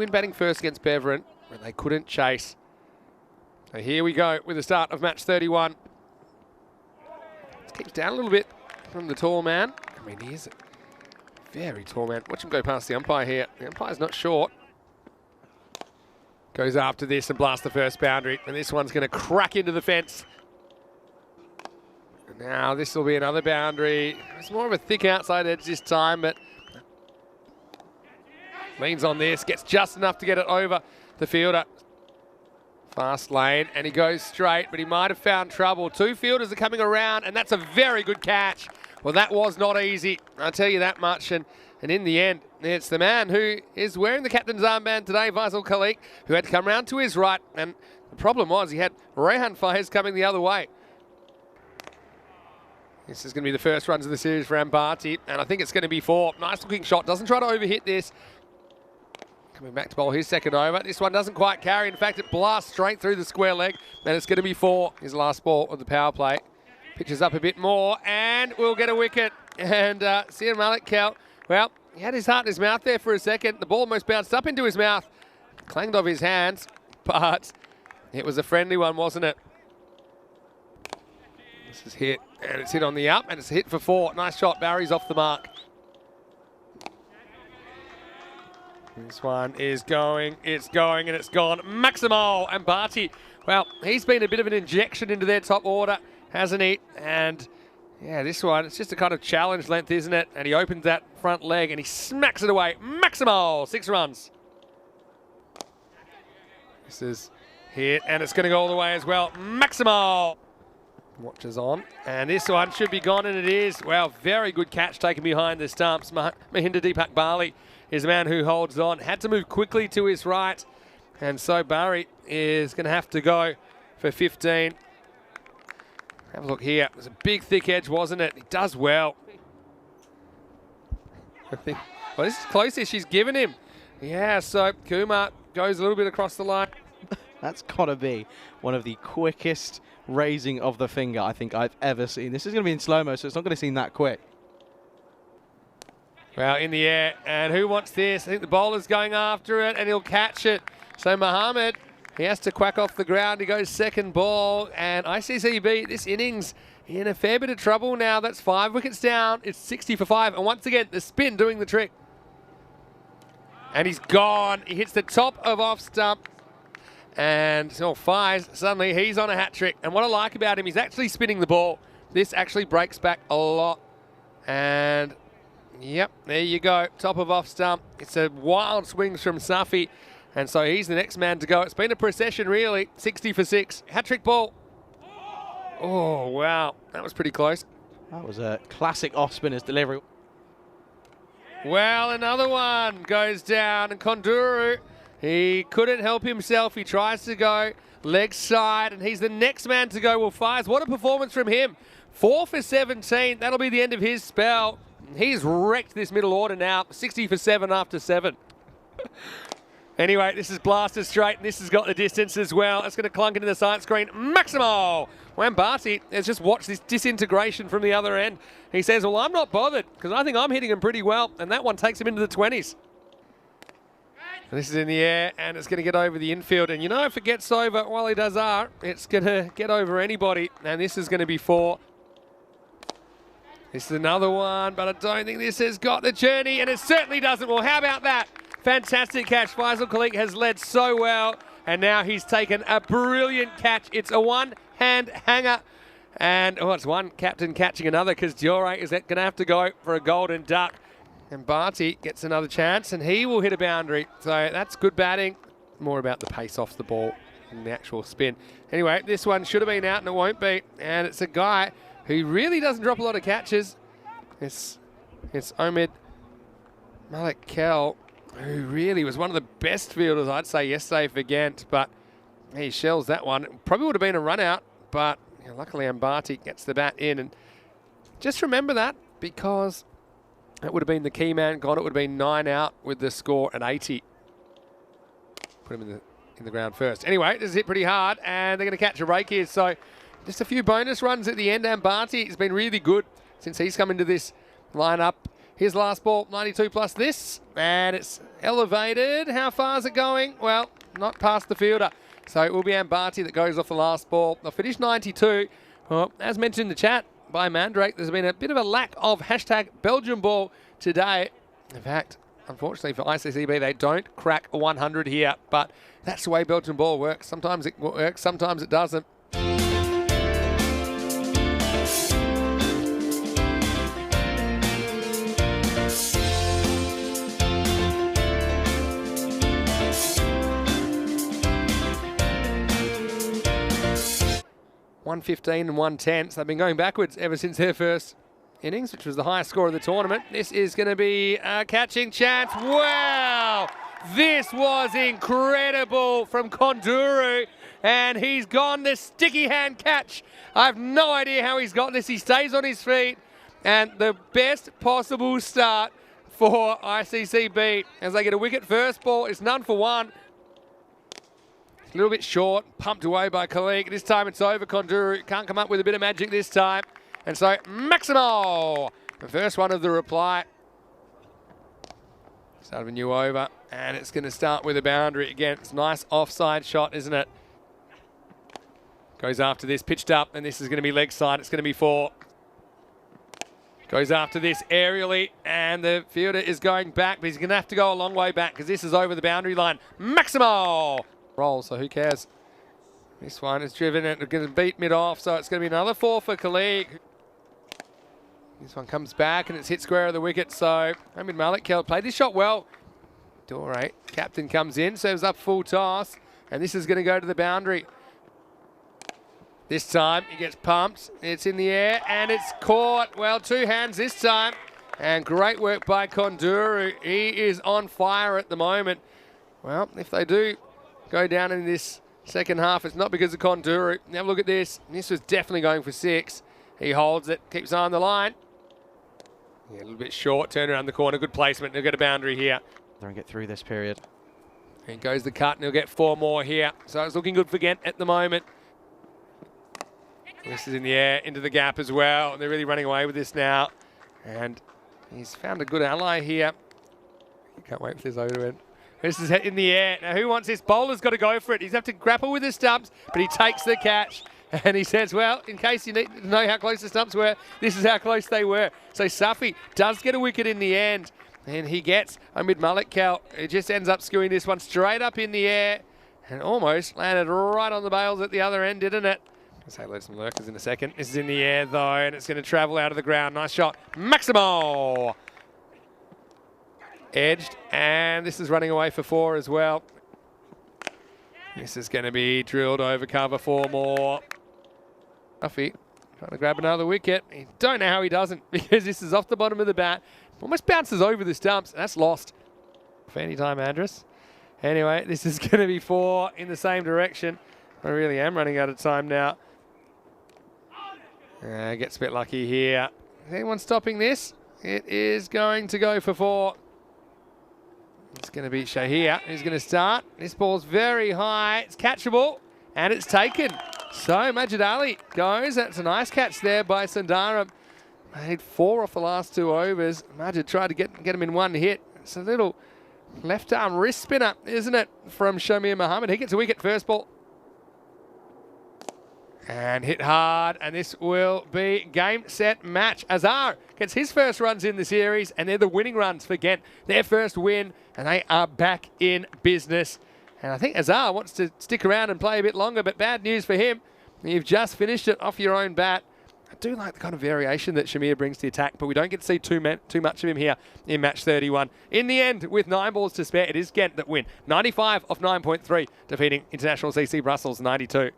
been batting first against Beverin, but they couldn't chase. So here we go with the start of match 31. This keeps down a little bit from the tall man. I mean, he is a very tall man. Watch him go past the umpire here. The umpire's not short. Goes after this and blasts the first boundary. And this one's going to crack into the fence. And now this will be another boundary. It's more of a thick outside edge this time, but leans on this. Gets just enough to get it over the fielder. Fast lane, and he goes straight, but he might have found trouble. Two fielders are coming around, and that's a very good catch. Well, that was not easy, I'll tell you that much. And in the end, it's the man who is wearing the captain's armband today, Faisal Khalik, who had to come round to his right. And the problem was he had Rehan Faiz coming the other way. This is going to be the first runs of the series for Ambati, and I think it's going to be 4. Nice looking shot, doesn't try to overhit this. Coming back to bowl his second over. This one doesn't quite carry. In fact, it blasts straight through the square leg, and it's going to be 4. His last ball of the power play. Pitches up a bit more, and we'll get a wicket. And Sian Malik Kel, well, he had his heart in his mouth there for a second. The ball almost bounced up into his mouth, clanged off his hands, but it was a friendly one, wasn't it? This is hit, and it's hit on the up, and it's hit for 4. Nice shot. Barry's off the mark. This one is going, and it's gone. Maximo Ambati. Well, he's been a bit of an injection into their top order, hasn't he? And yeah, this one, it's just a kind of challenge length, isn't it? And he opens that front leg and he smacks it away. Maximo, 6 runs. This is hit, and it's going to go all the way as well. Maximo. Watches on, and this one should be gone, and it is. Well, very good catch taken behind the stumps. Mahinda Deepak Bali is the man who holds on. Had to move quickly to his right, and so Bari is going to have to go for 15. Have a look here. It was a big, thick edge, wasn't it? He does well. I think. Well, this is closest she's given him. Yeah, so Kumar goes a little bit across the line. That's got to be one of the quickest raising of the finger I think I've ever seen. This is going to be in slow-mo, so it's not going to seem that quick. Well, in the air, and who wants this? I think the bowler's going after it, and he'll catch it. So Mohammed, he has to quack off the ground. He goes second ball, and ICCB, this innings, in a fair bit of trouble now. That's 5 wickets down. It's 60 for 5, and once again, the spin doing the trick. And he's gone. He hits the top of off stump. And so Fies, suddenly he's on a hat trick. And what I like about him, he's actually spinning the ball. This actually breaks back a lot. And yep, there you go. Top of off stump. It's a wild swings from Safi. And so he's the next man to go. It's been a procession, really. 60 for 6. Hat trick ball. Oh, wow. That was pretty close. That was a classic off-spinner's delivery. Well, another one goes down. And Konduru, he couldn't help himself. He tries to go leg side, and he's the next man to go. Well, Fies, what a performance from him. 4 for 17. That'll be the end of his spell. He's wrecked this middle order now. 60 for 7 after 7. Anyway, this is blasted straight, and this has got the distance as well. It's going to clunk into the side screen. Maximo! Wambati has just watched this disintegration from the other end. He says, well, I'm not bothered, because I think I'm hitting him pretty well, and that one takes him into the 20s. And this is in the air, and it's going to get over the infield. And you know, if it gets over Wally Dazar, it's going to get over anybody. And this is going to be 4. This is another one, but I don't think this has got the journey, and it certainly doesn't. Well, how about that? Fantastic catch. Faisal Khalik has led so well, and now he's taken a brilliant catch. It's a one-hand hanger. And, oh, it's one captain catching another, because Diore is going to have to go for a golden duck. And Barty gets another chance, and he will hit a boundary. So that's good batting. More about the pace off the ball than the actual spin. Anyway, this one should have been out, and it won't be. And it's a guy who really doesn't drop a lot of catches. It's Omid Malik Kel, who really was one of the best fielders, I'd say, yesterday for Ghent. But he shells that one. It probably would have been a run out, but you know, luckily Ambati gets the bat in. And just remember that, because it would have been the key man gone. It would have been 9 out with the score at 80. Put him in the ground first. Anyway, this is hit pretty hard, and they're going to catch a break here. So just a few bonus runs at the end. Ambati has been really good since he's come into this lineup. His last ball, 92 plus this, and it's elevated. How far is it going? Well, not past the fielder. So it will be Ambati that goes off the last ball. They'll finish 92. Well, as mentioned in the chat by Mandrake, there's been a bit of a lack of hashtag Belgium ball today. In fact, unfortunately for ICCB, they don't crack 100 here, but that's the way Belgian ball works. Sometimes it works, sometimes it doesn't. .115 and 110. So they've been going backwards ever since their first innings, which was the highest score of the tournament. This is going to be a catching chance. Wow! This was incredible from Konduru, and he's gone the sticky hand catch. I have no idea how he's got this. He stays on his feet, and the best possible start for ICCB as they get a wicket first ball. It's none for one. A little bit short, pumped away by Kalik. This time it's over. Konduru can't come up with a bit of magic this time. And so Maximo, the first one of the reply. Start of a new over, and it's going to start with a boundary again. It's a nice offside shot, isn't it? Goes after this, pitched up, and this is going to be leg side. It's going to be 4. Goes after this aerially, and the fielder is going back, but he's going to have to go a long way back because this is over the boundary line. Maximo! Roll, so who cares? This one is driven and going to beat mid-off, so it's going to be another 4 for Khalid. This one comes back and it's hit square of the wicket, so Hamid Malik played his shot well. Dore, captain comes in, serves up full toss, and this is going to go to the boundary. This time he gets pumped, it's in the air and it's caught. Well, 2 hands this time, and great work by Konduru. He is on fire at the moment. Well, if they do go down in this second half, it's not because of Konduru. Now look at this. This was definitely going for 6. He holds it, keeps on the line. Yeah, a little bit short, turn around the corner, good placement. He'll get a boundary here. Don't get through this period. Here goes the cut, and he'll get 4 more here. So it's looking good for Ghent at the moment. This is in the air, into the gap as well. And they're really running away with this now. And he's found a good ally here. Can't wait for this over to end. This is in the air. Now, who wants this? Bowler's got to go for it. He's have to grapple with the stumps, but he takes the catch. And he says, well, in case you need to know how close the stumps were, this is how close they were. So Safi does get a wicket in the end. And he gets Hamid Malik. It just ends up skewing this one straight up in the air. And almost landed right on the bails at the other end, didn't it? I'll say hello to some lurkers in a second. This is in the air, though, and it's going to travel out of the ground. Nice shot. Maximo! Edged, and this is running away for 4 as well. This is going to be drilled over cover 4 more. Duffy trying to grab another wicket. I don't know how he doesn't, because this is off the bottom of the bat. Almost bounces over the stumps, and that's lost. Fanny time, Andrus. Anyway, this is going to be 4 in the same direction. I really am running out of time now. Gets a bit lucky here. Is anyone stopping this? It is going to go for 4. It's going to be Shahir who's going to start. This ball's very high. It's catchable, and it's taken. So Majid Ali goes. That's a nice catch there by Sundaram. Made 4 off the last 2 overs. Majid tried to get him in 1 hit. It's a little left arm wrist spinner, isn't it, from Shamir Mohammed. He gets a wicket first ball. And hit hard, and this will be game, set, match. Azhar gets his first runs in the series, and they're the winning runs for Ghent. Their first win, and they are back in business. And I think Azhar wants to stick around and play a bit longer, but bad news for him. You've just finished it off your own bat. I do like the kind of variation that Shamir brings to the attack, but we don't get to see too much of him here in match 31. In the end, with 9 balls to spare, it is Ghent that win. 95 off 9.3, defeating International CC Brussels 92.